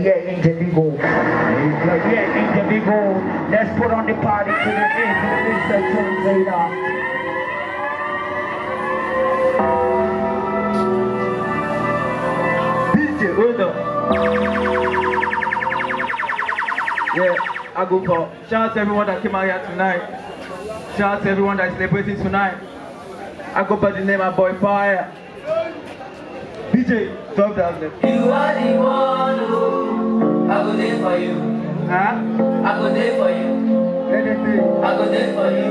Yeah, Indigo. Yeah, Indigo. Let's put on the party to the end. Mr. Translator. DJ, hold up. Yeah, I go for shout out to everyone that came out here tonight. Shout out to everyone that is celebrating tonight. I go by the name of Aboifire. DJ, talk that left. You are the one who I go there for you. Huh? I go there for you. Anything. I go there for you.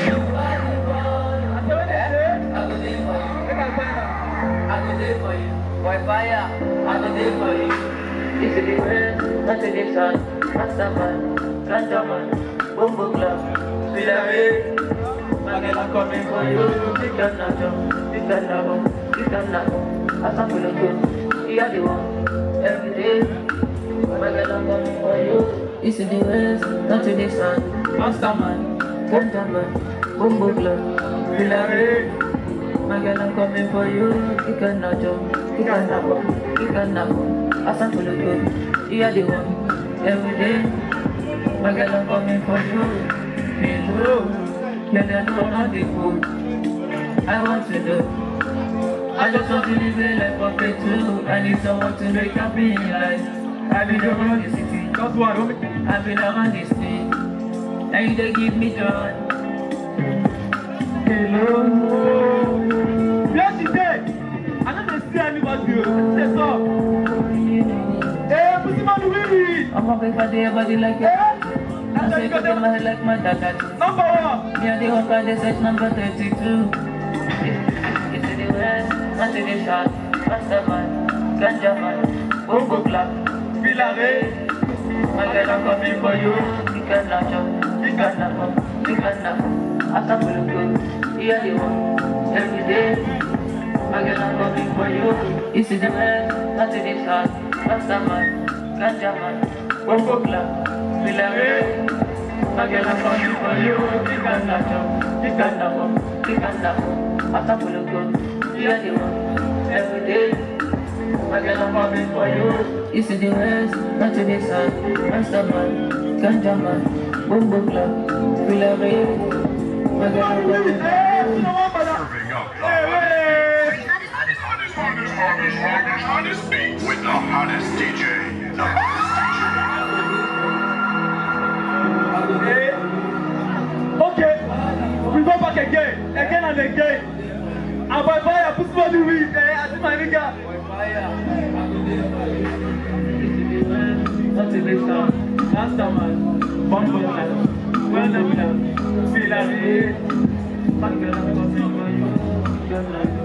You are the one. I go there for you. I go there for you. Aboifire, I go there for you. This is the way, that's the sun. Masterman, Gentleman, Bumbo Club, Spirit. My girl, I'm coming for you. You can not jump, you can not go, you can not go. I can't feel good. You are the one. Every day, my girl, I'm coming for you. This is the west, not to the sun. Masterman, Gentleman, Bumbo Club, Spirit. My girl, I'm coming for you. You can not jump, you can not go, you can not go. I can't feel good. You are the one. Every day, my girl, I'm coming for you. Hello, yeah, they know how they food. I want to do. I just want to live a life of it too. I need someone to make happy in life. I've been around the city, That's what I mean. I've been around the state. Now you they give me joy. Hello. Yes, she said. I don't see anybody. That's all. I'm hoping for the body like it. I say to them I like my dad. Number one. Yeah, they walk by the set number 32. It's in the west, not in the south. Masterman, Ganjaman, Bumbo Club, Villaré. my girl, I'm coming for you. You can not jump, you can not come, you can not come. I can't feel good. You are the one. Every day, my girl, I'm coming for you. It's in the west, not in the south. Masterman, Ganjaman, Bumbo Club, Villaré. My girl, I'm coming for you. You can not jump, you can not come, you can not come. I can't feel good. You are the one. Every day, my girl, I'm coming for you. It's in the west, not to the south. Masterman, Ganjaman, Bumbo Club, Villaré. My girl, I'm coming for you. Hottest beat with the hottest DJ. The hottest Hey. Okay, we go back again and again. Aboifire, put somebody with I see my nigga. Not to the south. Masterman, Bumbo Club, well done, Villaré. My girl, I'm coming for you.